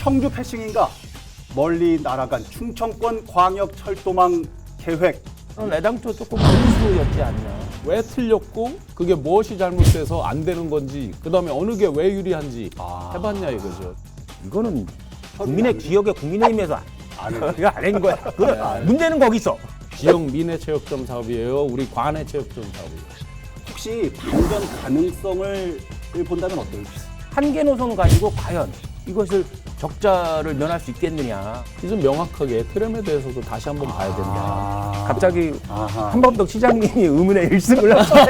청주 패싱인가? 멀리 날아간 충청권 광역철도망 계획. 애당초 조금 분수였지 않냐. 왜 틀렸고 그게 무엇이 잘못돼서 안 되는 건지 그다음에 어느 게 왜 유리한지 해봤냐 이거죠. 이거는 국민의 기억에 국민의힘에서 이거 안 한 거야. 문제는 거기 있어. 지역 미래체육점 사업이에요. 우리 관내 체육점 사업이에요. 혹시 반전 가능성을 본다면 어떨지? 한계 노선 가지고 과연 이것을 적자를 면할 수 있겠느냐. 좀 명확하게 트램에 대해서도 다시 한번 봐야 된다. 갑자기 한범덕 시장님이 의문의 1승을 하시네.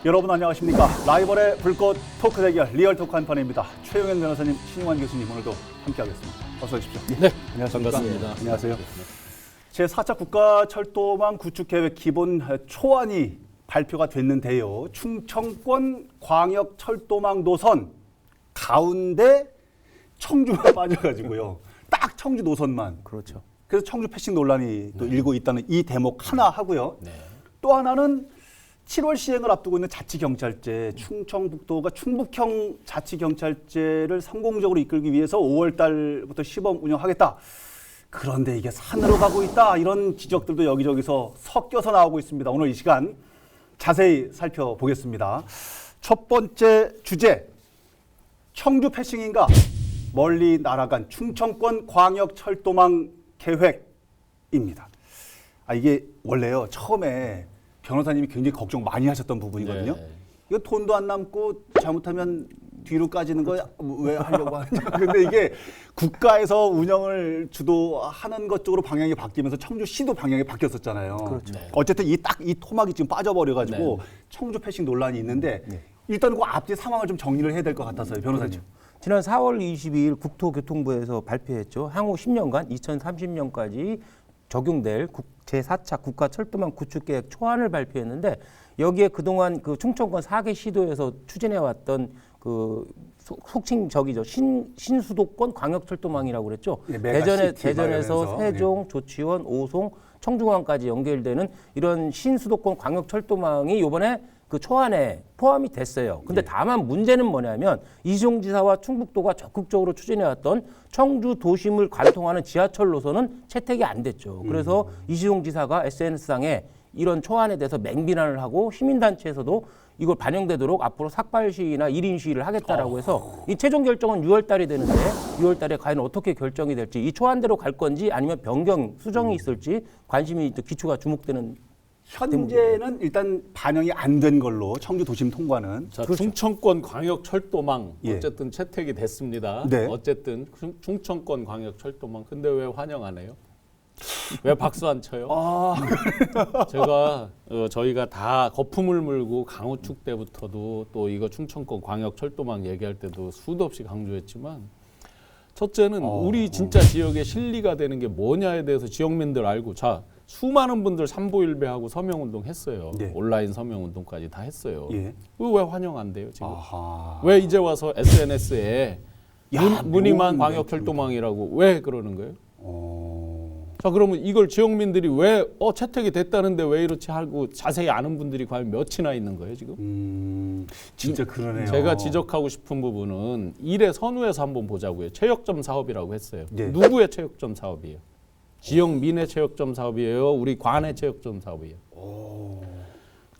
여러분 안녕하십니까? 라이벌의 불꽃 토크 대결 리얼 토크 한판입니다. 최용현 변호사님, 신용환 교수님 오늘도 함께하겠습니다. 어서 오십시오. 네, 안녕하십니까? 반갑습니다. 안녕하세요. 제4차 국가철도망 구축계획 기본 초안이 발표가 됐는데요. 충청권 광역철도망 노선 가운데 청주가 빠져가지고요. 딱 청주 노선만. 그렇죠. 그래서 청주 패싱 논란이 또 일고 있다는 이 대목 하나 하고요. 네. 또 하나는 7월 시행을 앞두고 있는 자치경찰제, 충청북도가 충북형 자치경찰제를 성공적으로 이끌기 위해서 5월 달부터 시범 운영하겠다. 그런데 이게 산으로 가고 있다. 이런 지적들도 여기저기서 섞여서 나오고 있습니다. 오늘 이 시간 자세히 살펴보겠습니다. 첫 번째 주제, 청주 패싱인가? 멀리 날아간 충청권 광역철도망 계획입니다. 이게 원래요. 처음에 변호사님이 굉장히 걱정 많이 하셨던 부분이거든요. 네. 이거 돈도 안 남고 잘못하면 뒤로 까지는 거 왜 하려고 하냐. 근데 이게 국가에서 운영을 주도하는 것 쪽으로 방향이 바뀌면서 청주시도 방향이 바뀌었었잖아요. 그렇죠. 네. 어쨌든 이 토막이 지금 빠져버려가지고 네. 청주 패싱 논란이 있는데 일단 그 앞뒤 상황을 좀 정리를 해야 될 것 같아서요, 변호사님. 지난 4월 22일 국토교통부에서 발표했죠. 향후 10년간 2030년까지 적용될 제4차 국가철도망 구축계획 초안을 발표했는데 여기에 그동안 그 충청권 4개 시도에서 추진해왔던 그 속칭 신수도권 광역철도망이라고 그랬죠. 네, 대전에서 말하면서. 세종, 조치원, 오송, 청중항까지 연결되는 이런 신수도권 광역철도망이 이번에 그 초안에 포함이 됐어요. 근데 다만 문제는 뭐냐면 이재용 지사와 충북도가 적극적으로 추진해왔던 청주 도심을 관통하는 지하철 노선은 채택이 안 됐죠. 그래서 이재용 지사가 SNS상에 이런 초안에 대해서 맹비난을 하고 시민단체에서도 이걸 반영되도록 앞으로 삭발 시위나 1인 시위를 하겠다라고 해서 이 최종 결정은 6월 달이 되는데 6월 달에 과연 어떻게 결정이 될지 이 초안대로 갈 건지 아니면 변경, 수정이 있을지 관심이 기초가 주목되는 현재는 일단 반영이 안 된 걸로 청주 도심 통과는. 자, 충청권 광역철도망 예. 어쨌든 채택이 됐습니다. 네. 어쨌든 충청권 광역철도망. 근데 왜 환영 안 해요? 왜 박수 안 쳐요? 제가 저희가 다 거품을 물고 강우축 때부터도 또 이거 충청권 광역철도망 얘기할 때도 수도 없이 강조했지만 첫째는 우리 진짜 지역에 실리가 되는 게 뭐냐에 대해서 지역민들 알고 자 수많은 분들 삼보일배하고 서명운동 했어요. 네. 온라인 서명운동까지 다 했어요. 예. 왜 환영 안 돼요 지금? 아하. 왜 이제 와서 SNS에 문희만 묘한 광역철도망이라고 왜 그러는 거예요? 자 그러면 이걸 지역민들이 왜 채택이 됐다는데 왜 이렇지 하고 자세히 아는 분들이 과연 몇이나 있는 거예요 지금? 진짜 그러네요. 제가 지적하고 싶은 부분은 일의 선우에서 한번 보자고요. 체육점 사업이라고 했어요. 네. 누구의 체육점 사업이에요? 지역 민의 체육점 사업이에요. 우리 관의 체육점 사업이에요.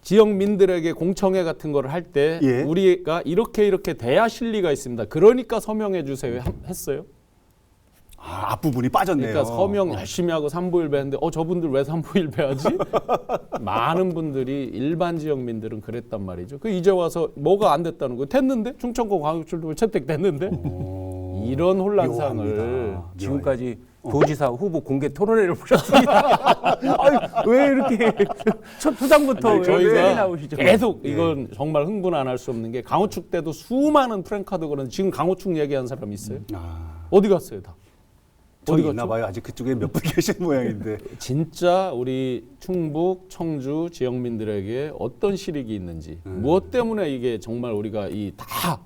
지역민들에게 공청회 같은 거를 할 때 예. 우리가 이렇게 돼야 실리가 있습니다. 그러니까 서명해 주세요 했어요. 앞부분이 빠졌네요. 그러니까 서명 열심히 하고 삼보일배 했는데 저분들 왜 삼보일배 하지? 많은 분들이 일반 지역민들은 그랬단 말이죠. 그 이제 와서 뭐가 안 됐다는 거예요. 됐는데 충청권 광역철도망 채택됐는데 이런 혼란상을 묘합니다. 지금까지 도지사 후보 공개 토론회를 보셨습니다. 왜 이렇게 초장부터 왜 저희가 나오시죠? 계속 이건 정말 흥분 안 할 수 없는 게 강호축 때도 수많은 프랭카드 그런 지금 강호축 얘기한 사람 있어요? 어디 갔어요 다? 저기 있나 봐요. 아직 그쪽에 몇 분 계신 모양인데. 진짜 우리 충북, 청주 지역민들에게 어떤 실익이 있는지 무엇 때문에 이게 정말 우리가 이 다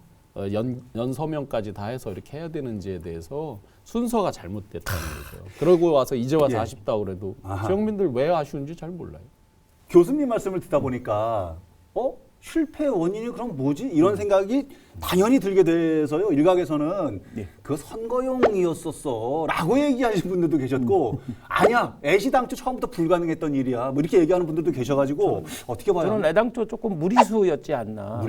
연서명까지 다 해서 이렇게 해야 되는지에 대해서 순서가 잘못됐다는 거죠. 그러고 와서 이제 와서 아쉽다고 그래도 지역민들 왜 아쉬운지 잘 몰라요. 교수님 말씀을 듣다 보니까 실패 원인이 그럼 뭐지? 이런 생각이 당연히 들게 돼서요. 일각에서는 그 선거용이었었어라고 얘기하시는 분들도 계셨고 아니야 애시당초 처음부터 불가능했던 일이야. 뭐 이렇게 얘기하는 분들도 계셔가지고 어떻게 봐요? 저는 애당초 조금 무리수였지 않나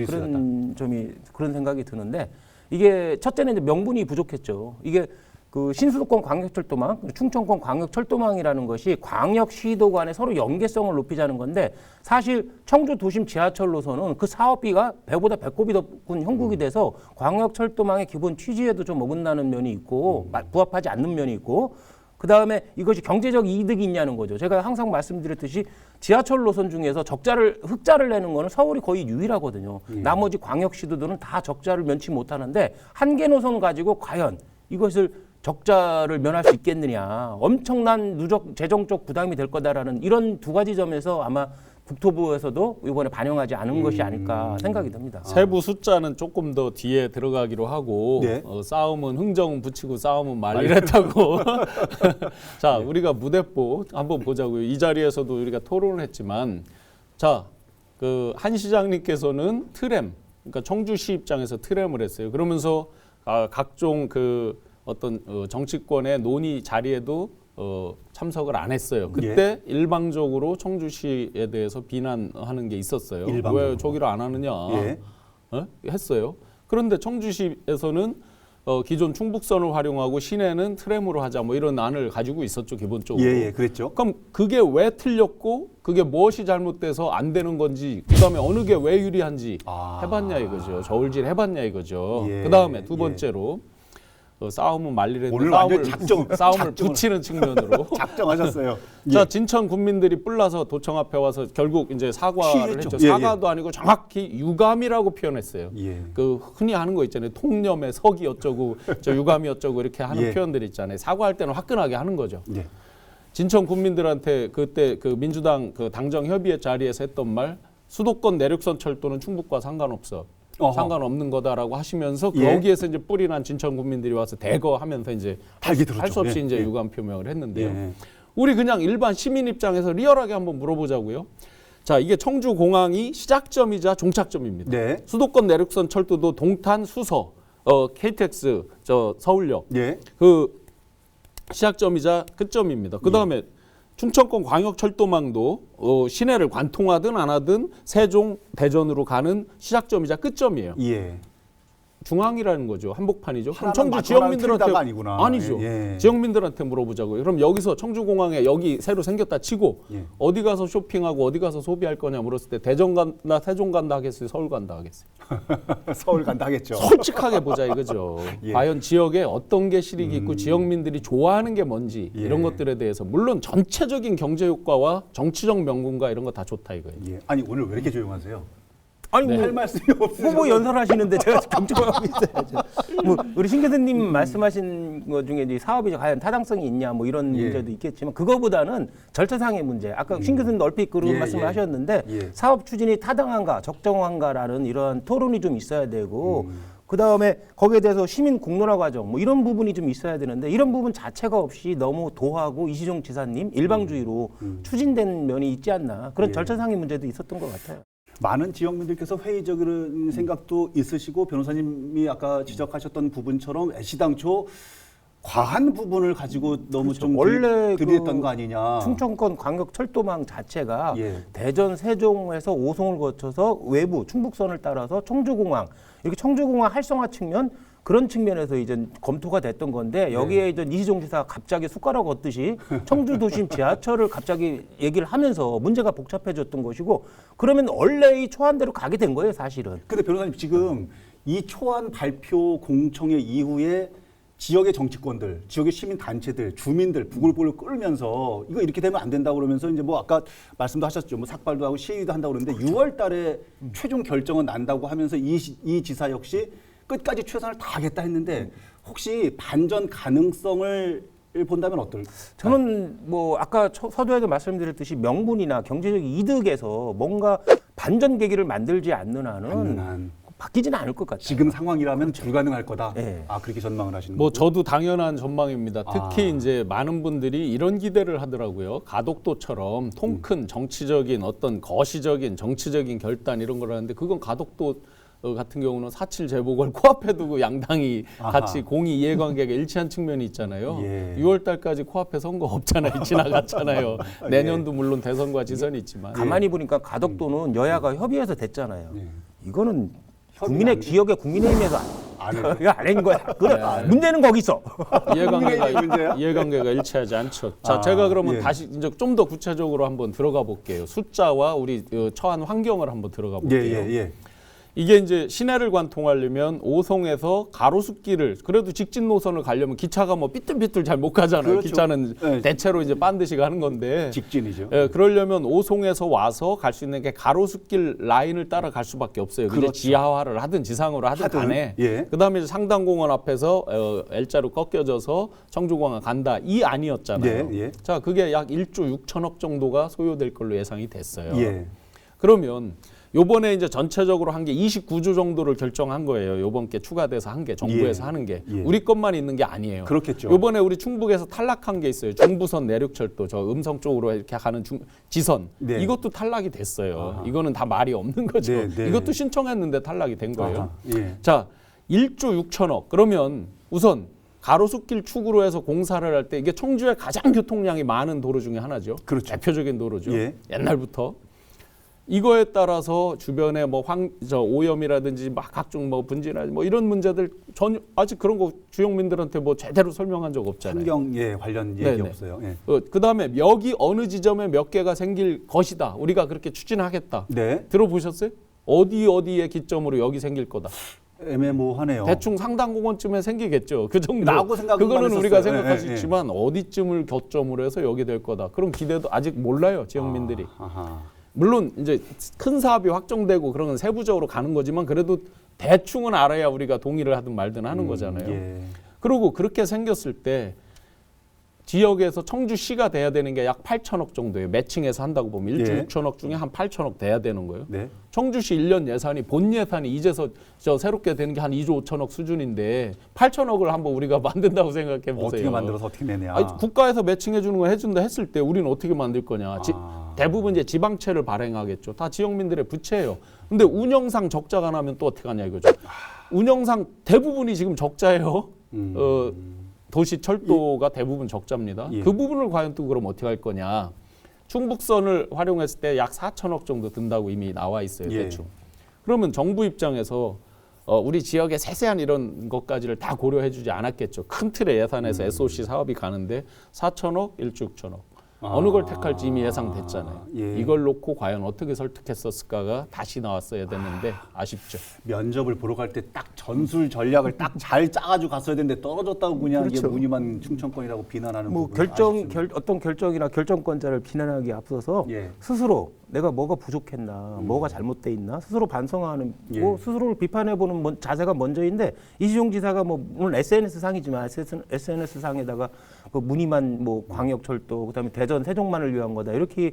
그런 생각이 드는데 이게 첫째는 이제 명분이 부족했죠. 이게 그 신수도권 광역철도망, 충청권 광역철도망이라는 것이 광역시도 간에 서로 연계성을 높이자는 건데 사실 청주 도심 지하철 노선은 그 사업비가 배보다 배꼽이 높은 형국이 돼서 광역철도망의 기본 취지에도 좀 어긋나는 면이 있고 부합하지 않는 면이 있고 그다음에 이것이 경제적 이득이 있냐는 거죠. 제가 항상 말씀드렸듯이 지하철 노선 중에서 흑자를 내는 거는 서울이 거의 유일하거든요. 나머지 광역시도들은 다 적자를 면치 못하는데 한 개 노선 가지고 과연 이것을 적자를 면할 수 있겠느냐. 엄청난 누적 재정적 부담이 될 거다라는 이런 두 가지 점에서 아마 국토부에서도 이번에 반영하지 않은 것이 아닐까 생각이 듭니다. 세부 숫자는 조금 더 뒤에 들어가기로 하고 네. 싸움은 흥정 붙이고 싸움은 말리랬다고. 자, 우리가 무대뽀 한번 보자고요. 이 자리에서도 우리가 토론을 했지만 자, 그 한 시장님께서는 트램, 그러니까 청주시 입장에서 트램을 했어요. 그러면서 각종 그 어떤 정치권의 논의 자리에도 참석을 안 했어요. 그때 일방적으로 청주시에 대해서 비난하는 게 있었어요. 일방적으로. 왜 저기를 안 하느냐 했어요. 그런데 청주시에서는 기존 충북선을 활용하고 시내는 트램으로 하자 뭐 이런 안을 가지고 있었죠. 기본적으로. 예, 그랬죠. 그럼 그게 왜 틀렸고 그게 무엇이 잘못돼서 안 되는 건지 그다음에 어느 게 왜 유리한지 해봤냐 이거죠. 저울질 해봤냐 이거죠. 예, 그다음에 두 번째로 싸움은 말리랬는데 오늘 완전 작정을 붙이는 측면으로 작정하셨어요. 자 진천 군민들이 뿔나서 도청 앞에 와서 결국 이제 사과를 시위했죠. 했죠. 예, 사과도 아니고 정확히 유감이라고 표현했어요. 예. 그 흔히 하는 거 있잖아요. 통념에 석이 어쩌고 저 유감이 어쩌고 이렇게 하는 예. 표현들 있잖아요. 사과할 때는 화끈하게 하는 거죠. 예. 진천 군민들한테 그때 그 민주당 그 당정 협의회 자리에서 했던 말 수도권 내륙선 철도는 충북과 상관없어. 상관없는 거다라고 하시면서 거기에서 이제 뿌리 난 진천 국민들이 와서 대거하면서 이제 할 수 없이 이제 유감 표명을 했는데요. 우리 그냥 일반 시민 입장에서 리얼하게 한번 물어보자고요. 자, 이게 청주공항이 시작점이자 종착점입니다. 네. 수도권 내륙선 철도도 동탄, 수서, KTX, 서울역 그 시작점이자 끝점입니다. 그 다음에 충청권 광역철도망도 시내를 관통하든 안 하든 세종, 대전으로 가는 시작점이자 끝점이에요. 예. 중앙이라는 거죠. 한복판이죠. 그럼 하나만 청주 맞춰가는 지역민들한테 틀다가 아니구나. 아니죠. 지역민들한테 물어보자고요. 그럼 여기서 청주공항에 여기 새로 생겼다 치고 어디 가서 쇼핑하고 어디 가서 소비할 거냐 물었을 때 대전 간다, 세종 간다 하겠어요? 서울 간다 하겠어요? 서울 간다 하겠죠. 솔직하게 보자 이거죠. 과연 지역에 어떤 게 실익이 있고 지역민들이 좋아하는 게 뭔지 이런 것들에 대해서 물론 전체적인 경제 효과와 정치적 명분과 이런 거 다 좋다 이거예요. 아니 오늘 왜 이렇게 조용하세요? 아니 할 말씀이 없으셔서. 후보 연설하시는데 제가 경청하고 있어야죠. 뭐 우리 신 교수님 말씀하신 것 중에 이제 사업이 과연 타당성이 있냐 뭐 이런 문제도 있겠지만 그거보다는 절차상의 문제. 아까 신 교수님 얼핏 그런 말씀을 하셨는데 사업 추진이 타당한가 적정한가라는 이런 토론이 좀 있어야 되고 그다음에 거기에 대해서 시민 공론화 과정 뭐 이런 부분이 좀 있어야 되는데 이런 부분 자체가 없이 너무 도하고 이시종 지사님 일방주의로 추진된 면이 있지 않나 그런 절차상의 문제도 있었던 것 같아요. 많은 지역민들께서 회의적인 생각도 있으시고 변호사님이 아까 지적하셨던 부분처럼 애시당초 과한 부분을 가지고 너무 좀 원래 들이댔던 거 아니냐. 충청권 광역철도망 자체가 대전, 세종에서 오송을 거쳐서 외부 충북선을 따라서 청주공항 이렇게 청주공항 활성화 측면 그런 측면에서 이제 검토가 됐던 건데 여기에 이제 이시종 지사가 갑자기 숟가락 얹듯이 청주 도심 지하철을 갑자기 얘기를 하면서 문제가 복잡해졌던 것이고 그러면 원래 이 초안대로 가게 된 거예요, 사실은. 근데 변호사님 지금 이 초안 발표 공청회 이후에 지역의 정치권들, 지역의 시민 단체들, 주민들 부글부글 끓면서 이거 이렇게 되면 안 된다고 그러면서 이제 뭐 아까 말씀도 하셨죠. 뭐 삭발도 하고 시위도 한다고 그러는데 6월 달에 최종 결정은 난다고 하면서 이 지사 역시 끝까지 최선을 다하겠다 했는데 혹시 반전 가능성을 본다면 어떨까요? 저는 뭐 아까 서두에도 말씀드렸듯이 명분이나 경제적 이득에서 뭔가 반전 계기를 만들지 않는 한은 바뀌지는 않을 것 같아요. 지금 상황이라면 불가능할 거다. 네. 아 그렇게 전망을 하시는 뭐 거고. 저도 당연한 전망입니다. 특히 아. 이제 많은 분들이 이런 기대를 하더라고요. 가덕도처럼 통 큰 정치적인 어떤 거시적인 정치적인 결단 이런 걸 하는데 그건 가덕도 같은 경우는 4.7 재보궐 코앞에 두고 양당이 아하. 같이 공의 이해관계가 일치한 측면이 있잖아요. 예. 6월 달까지 코앞에 선거 없잖아요. 지나갔잖아요. 내년도 물론 대선과 지선이 있지만. 가만히 보니까 가덕도는 여야가 협의해서 됐잖아요. 예. 이거는 협의 국민의 안 돼? 기억에 국민의힘에서 안 해. 이거 안 한 거야. 그래. 문제는 거기 있어. 이해관계가 문제야? 이해관계가 일치하지 않죠. 자, 아, 제가 그러면 예. 다시 이제 좀 더 구체적으로 한번 들어가 볼게요. 숫자와 우리 처한 환경을 한번 들어가 볼게요. 예. 이게 이제 시내를 관통하려면 오송에서 가로수길을 그래도 직진 노선을 가려면 기차가 뭐 삐뚤삐뚤 잘 못 가잖아요. 그렇죠. 기차는 네. 대체로 이제 반드시 가는 건데. 직진이죠. 예, 그러려면 오송에서 와서 갈 수 있는 게 가로수길 라인을 따라 갈 수밖에 없어요. 그게 그렇죠. 지하화를 하든 지상으로 하든 간에. 예. 그다음에 이제 상당공원 앞에서 L자로 꺾여져서 청주공항 간다. 이 아니었잖아요. 예. 자, 그게 약 1조 6천억 정도가 소요될 걸로 예상이 됐어요. 예. 그러면 요번에 이제 전체적으로 한 게 29조 정도를 결정한 거예요. 요번 게 추가돼서 한 게 정부에서 예. 하는 게 예. 우리 것만 있는 게 아니에요. 그렇겠죠. 요번에 우리 충북에서 탈락한 게 있어요. 중부선 내륙철도 저 음성 쪽으로 이렇게 가는 지선 네. 이것도 탈락이 됐어요. 아하. 이거는 다 말이 없는 거죠. 네. 이것도 신청했는데 탈락이 된 거예요. 아하. 예. 자, 1조 6천억. 그러면 우선 가로수길 축으로 해서 공사를 할 때 이게 청주의 가장 교통량이 많은 도로 중에 하나죠. 그렇죠. 대표적인 도로죠. 예. 옛날부터. 이거에 따라서 주변에 뭐 오염이라든지 막 각종 뭐 분지나 뭐 이런 문제들 전혀 아직 그런 거 주영민들한테 뭐 제대로 설명한 적 없잖아요. 환경에 관련 얘기 네네. 없어요. 예. 그다음에 여기 어느 지점에 몇 개가 생길 것이다. 우리가 그렇게 추진하겠다. 네. 들어보셨어요? 어디에 기점으로 여기 생길 거다. 애매모호하네요. 대충 상당공원쯤에 생기겠죠. 그 정도. 라고 생각은 그거는 많이 우리가 했었어요. 생각할 수 예, 예. 있지만 어디쯤을 교점으로 해서 여기 될 거다. 그런 기대도 아직 몰라요. 지역민들이. 아하. 물론 이제 큰 사업이 확정되고 그런 건 세부적으로 가는 거지만 그래도 대충은 알아야 우리가 동의를 하든 말든 하는 거잖아요. 예. 그리고 그렇게 생겼을 때 지역에서 청주시가 돼야 되는 게 약 8천억 정도예요. 매칭해서 한다고 보면 1조 예. 6천억 중에 한 8천억 돼야 되는 거예요. 네. 청주시 1년 예산이 본 예산이 이제서 저 새롭게 되는 게 한 2조 5천억 수준인데 8천억을 한번 우리가 만든다고 생각해 보세요. 어떻게 만들어서 어떻게 내냐. 아니, 국가에서 매칭해 주는 거 해준다 했을 때 우리는 어떻게 만들 거냐. 대부분 이제 지방채를 발행하겠죠. 다 지역민들의 부채예요. 근데 운영상 적자가 나면 또 어떻게 하냐 이거죠. 운영상 대부분이 지금 적자예요. 도시 철도가 대부분 적자입니다. 예. 그 부분을 과연 또 그럼 어떻게 할 거냐. 충북선을 활용했을 때 약 4천억 정도 든다고 이미 나와 있어요. 예. 대충. 그러면 정부 입장에서 우리 지역의 세세한 이런 것까지를 다 고려해 주지 않았겠죠. 큰 틀의 예산에서 SOC 사업이 가는데 4천억, 1조 6천억. 어느 걸 택할지 이미 예상됐잖아요. 예. 이걸 놓고 과연 어떻게 설득했었을까가 다시 나왔어야 됐는데 아쉽죠. 면접을 보러 갈 때 딱 전술 전략을 딱 잘 짜가지고 갔어야 되는데 떨어졌다고 그냥 이게 그렇죠. 무늬만 충청권이라고 비난하는 뭐 부분 어떤 결정이나 결정권자를 비난하기 앞서서 예. 스스로 내가 뭐가 부족했나, 뭐가 잘못돼 있나 스스로 반성하는, 예. 뭐 스스로를 비판해보는 자세가 먼저인데 이시종 지사가 뭐 물론 SNS 상이지만 SNS 상에다가 그 무늬만 뭐 광역철도 그다음에 대전 세종만을 위한 거다 이렇게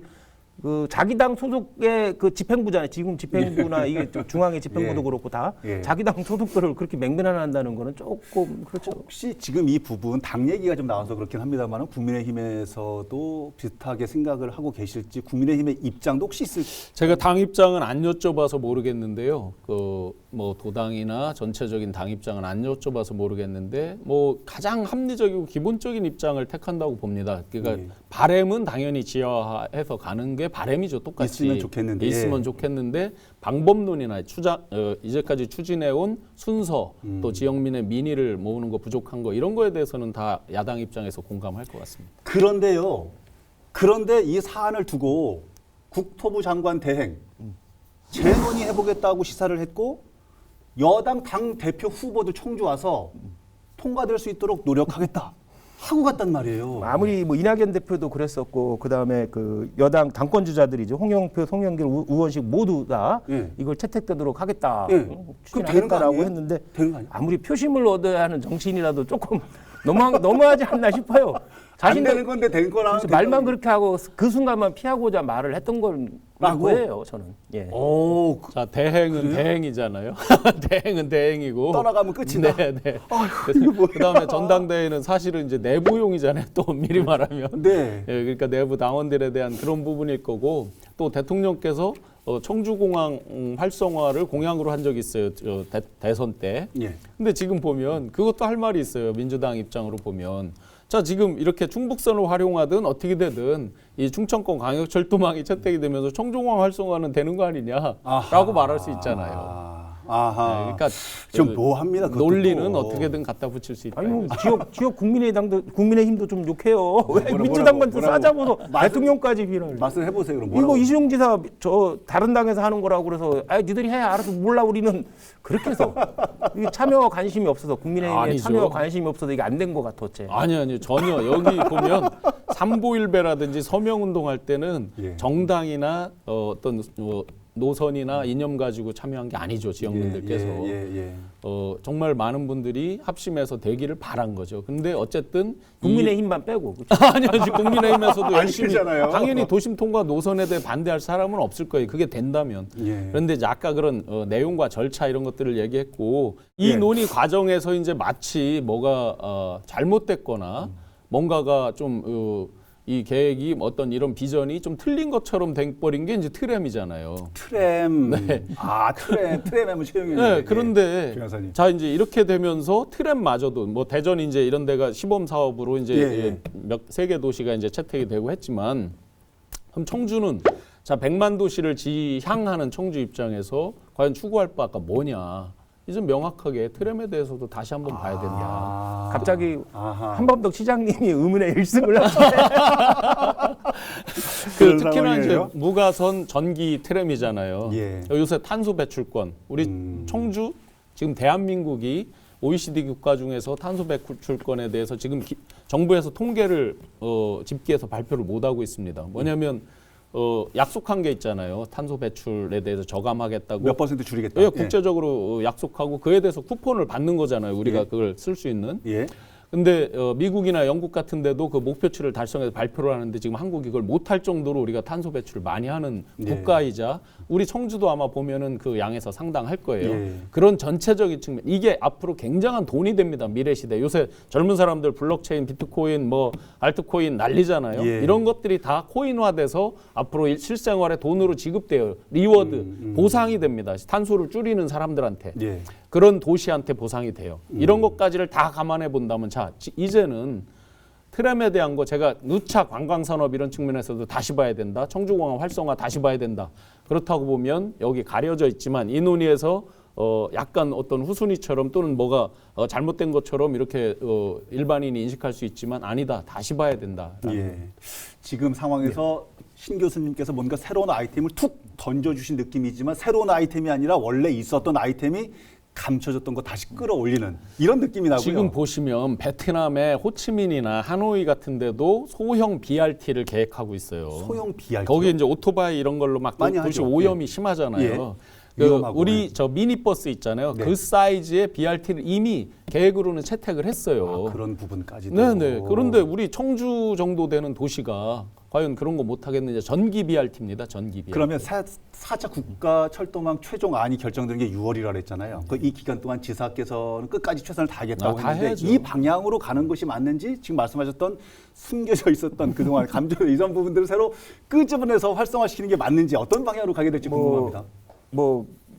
그 자기 당 소속의 그 집행부잖아요. 지금 집행부나 이게 좀 중앙의 집행부도 예. 그렇고 다 예. 자기 당 소속들을 그렇게 맹비난한다는 거는 조금 그렇죠. 혹시 지금 이 부분 당 얘기가 좀 나와서 그렇긴 합니다만 국민의힘에서도 비슷하게 생각을 하고 계실지 국민의힘의 입장도 혹시 있을지. 제가 당 입장은 안 여쭤봐서 모르겠는데요. 그 뭐 도당이나 전체적인 당 입장은 안 여쭤봐서 모르겠는데 뭐 가장 합리적이고 기본적인 입장을 택한다고 봅니다. 그러니까 예. 바램은 당연히 지하화해서 가는 게 바램이죠. 똑같이 있으면 좋겠는데. 있으면 예. 좋겠는데 방법론이나 이제까지 추진해온 순서 또 지역민의 민의를 모으는 거 부족한 거 이런 거에 대해서는 다 야당 입장에서 공감할 것 같습니다. 그런데요. 그런데 이 사안을 두고 국토부 장관 대행 재논의해보겠다고 시사를 했고 여당 당 대표 후보도 청주 와서 통과될 수 있도록 노력하겠다 하고 갔단 말이에요. 아무리 뭐 이낙연 대표도 그랬었고 그 다음에 그 여당 당권 주자들이죠 홍영표, 송영길, 우원식 모두 다 예. 이걸 채택되도록 하겠다, 예. 그럼 되는 거 추진하겠다라고 아니에요? 했는데 되는 거 아니에요? 아무리 표심을 얻어야 하는 정치인이라도 조금 너무하지 않나 싶어요. 안 되는 건데 된 거랑 그래서 말만 그렇게 하고 그 순간만 피하고자 말을 했던 건 거예요, 저는. 예. 오, 자, 대행은 대행이잖아요. 대행은 대행이고 떠나가면 끝이다. 네, 네. 이거 뭐야? 그다음에 전당대회는 사실은 이제 내부용이잖아요. 또 미리 말하면. 네. 예, 그러니까 내부 당원들에 대한 그런 부분일 거고 또 대통령께서 청주공항 활성화를 공약으로 한 적이 있어요. 대선 때. 예. 근데 지금 보면 그것도 할 말이 있어요. 민주당 입장으로 보면. 자, 지금 이렇게 충북선을 활용하든 어떻게 되든 이 충청권 광역철도망이 채택이 되면서 청주공항 활성화는 되는 거 아니냐라고 아하. 말할 수 있잖아요. 아하. 네, 그러니까 좀 묘합니다. 그것도 논리는 또. 어떻게든 갖다 붙일 수 있다. 아니 뭐 지역 국민의힘도 좀 욕해요. 왜 뭐라고, 민주당만 뭐라고. 싸잡아서 말씀- 대통령까지 비난을. 말씀해 보세요. 그럼 이거 뭐라고? 이수용 지사 저 다른 당에서 하는 거라고 그래서 아 니들이 해 알아서 몰라 우리는 그렇게 해서 이게 참여와 관심이 없어서 국민의힘에 아니죠. 참여와 관심이 없어서 이게 안 된 것 같아 어째. 아니 전혀 여기 보면 삼보일배라든지 서명운동할 때는 예. 정당이나 어떤 노선이나 이념 가지고 참여한 게 아니죠 지역민들께서 예. 정말 많은 분들이 합심해서 되기를 바란 거죠. 근데 어쨌든 국민의힘만 빼고 아니요 국민의힘에서도 열심히 아니잖아요. 당연히 도심 통과 노선에 대해 반대할 사람은 없을 거예요. 그게 된다면. 예. 그런데 이제 아까 그런 내용과 절차 이런 것들을 얘기했고 이 예. 논의 과정에서 이제 마치 뭐가 잘못됐거나 뭔가가 좀 이 계획이 어떤 이런 비전이 좀 틀린 것처럼 돼버린 게 이제 트램이잖아요. 트램. 트램 하면 최영일. 네, 그런데 변호사님. 자 이제 이렇게 되면서 트램마저도 뭐 대전 이제 이런 데가 시범 사업으로 이제 예. 세 개 도시가 이제 채택이 되고 했지만 그럼 청주는 자 100만 도시를 지향하는 청주 입장에서 과연 추구할 바가 뭐냐? 이제 명확하게 트램에 대해서도 다시 한번 봐야 된다. 갑자기 아하. 한범덕 시장님이 의문의 1승을 하시네. 그런 특히나 이제 상황이에요? 무가선 전기 트램이잖아요. 예. 요새 탄소 배출권 우리 청주 지금 대한민국이 OECD 국가 중에서 탄소 배출권에 대해서 지금 정부에서 통계를 집계해서 발표를 못 하고 있습니다. 뭐냐면 약속한 게 있잖아요. 탄소 배출에 대해서 저감하겠다고 몇 % 줄이겠다. 예, 국제적으로 약속하고 그에 대해서 쿠폰을 받는 거잖아요. 우리가 예. 그걸 쓸 수 있는. 예. 근데 미국이나 영국 같은 데도 그 목표치를 달성해서 발표를 하는데 지금 한국이 그걸 못할 정도로 우리가 탄소 배출을 많이 하는 예. 국가이자 우리 청주도 아마 보면은 그 양에서 상당할 거예요. 예. 그런 전체적인 측면 이게 앞으로 굉장한 돈이 됩니다. 미래 시대. 요새 젊은 사람들 블록체인, 비트코인, 뭐 알트코인 난리잖아요. 예. 이런 것들이 다 코인화돼서 앞으로 실생활에 돈으로 지급돼요. 리워드, 보상이 됩니다. 탄소를 줄이는 사람들한테. 예. 그런 도시한테 보상이 돼요. 이런 것까지를 다 감안해 본다면 자 이제는 트램에 대한 거 제가 누차 관광산업 이런 측면에서도 다시 봐야 된다. 청주공항 활성화 다시 봐야 된다. 그렇다고 보면 여기 가려져 있지만 이 논의에서 약간 어떤 후순위처럼 또는 뭐가 잘못된 것처럼 이렇게 일반인이 인식할 수 있지만 아니다. 다시 봐야 된다. 예. 지금 상황에서 신 교수님께서 뭔가 새로운 아이템을 툭 던져주신 느낌이지만 새로운 아이템이 아니라 원래 있었던 아이템이 감춰졌던 거 다시 끌어올리는 이런 느낌이 나고요. 지금 보시면 베트남의 호치민이나 하노이 같은 데도 소형 BRT를 계획하고 있어요. 소형 BRT. 거기 이제 오토바이 이런 걸로 막 많이 도시 하죠. 오염이 예. 심하잖아요. 그 위험하고, 우리 저 미니버스 있잖아요. 네. 그 사이즈의 BRT를 이미 계획으로는 채택을 했어요. 그런 부분까지도. 네네. 그런데 우리 청주 정도 되는 도시가 과연 그런 거 못 하겠느냐? 전기 BRT입니다. 전기 BRT. 그러면 4차 국가 철도망 최종안이 결정되는 게 6월이라 그랬잖아요. 이 기간 동안 지사께서는 끝까지 최선을 다하겠다고 다 했는데 해야죠. 이 방향으로 가는 것이 맞는지 지금 말씀하셨던 숨겨져 있었던 그동안 감정 이런 부분들을 새로 끄집어내서 활성화시키는 게 맞는지 어떤 방향으로 가게 될지 궁금합니다.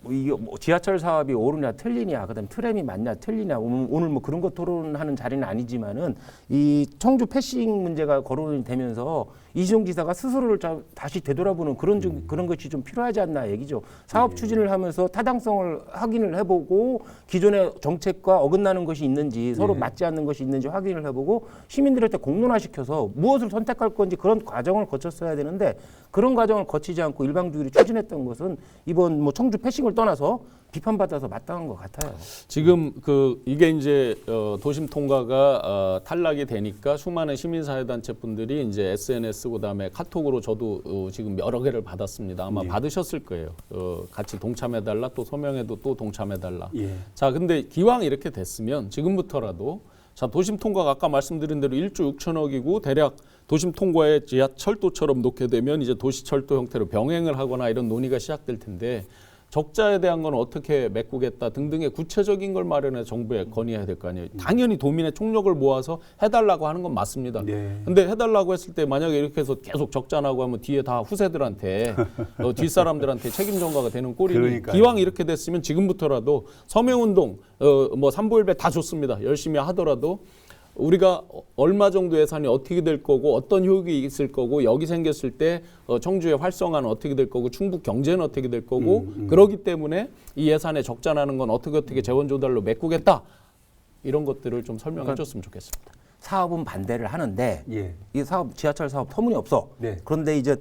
이게 지하철 사업이 옳으냐 틀리냐, 그다음 트램이 맞냐 틀리냐, 오늘 뭐 그런 거 토론하는 자리는 아니지만은 이 청주 패싱 문제가 거론이 되면서 이수용 지사가 스스로를 다시 되돌아보는 그런 것이 좀 필요하지 않나 얘기죠. 사업 추진을 하면서 타당성을 확인을 해보고 기존의 정책과 어긋나는 것이 있는지 서로 맞지 않는 것이 있는지 확인을 해보고 시민들한테 공론화시켜서 무엇을 선택할 건지 그런 과정을 거쳤어야 되는데 그런 과정을 거치지 않고 일방주의로 추진했던 것은 이번 뭐 청주 패싱을 떠나서 비판받아서 마땅한 것 같아요. 지금 이게 이제 도심 통과가 탈락이 되니까 수많은 시민사회단체 분들이 이제 SNS 그다음에 카톡으로 저도 지금 여러 개를 받았습니다. 아마 예. 받으셨을 거예요. 같이 동참해달라 또 서명에도 또 동참해달라. 예. 자, 근데 기왕 이렇게 됐으면 지금부터라도 자, 도심 통과가 아까 말씀드린 대로 1조 6천억이고 대략 도심 통과에 지하철도처럼 놓게 되면 이제 도시철도 형태로 병행을 하거나 이런 논의가 시작될 텐데 적자에 대한 건 어떻게 메꾸겠다 등등의 구체적인 걸 마련해 정부에 건의해야 될 거 아니에요. 당연히 도민의 총력을 모아서 해달라고 하는 건 맞습니다. 네. 근데 해달라고 했을 때 만약에 이렇게 해서 계속 적자 나고 하면 뒤에 다 후세들한테 뒷사람들한테 책임 전가가 되는 꼴이니 그러니까요. 기왕 이렇게 됐으면 지금부터라도 서명운동 뭐 삼보일배 다 좋습니다. 열심히 하더라도 우리가 얼마 정도 예산이 어떻게 될 거고 어떤 효익이 있을 거고 여기 생겼을 때 청주의 활성화는 어떻게 될 거고 충북 경제는 어떻게 될 거고 그러기 때문에 이 예산에 적자 나는 건 어떻게 재원 조달로 메꾸겠다 이런 것들을 좀 설명해 줬으면 좋겠습니다. 사업은 반대를 하는데 예. 이 사업 지하철 사업 터무니없어. 네. 그런데 이제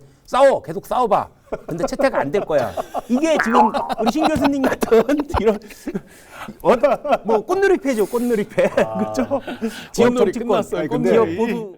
계속 싸워봐. 근데 채택 안 될 거야. 이게 지금 우리 신 교수님 같은 이런 뭐 꽃놀이패죠, 꽃놀이패. 그렇죠? 지역 꽃놀이 정치권, 끝났어요, 꽃놀이. 지역 보수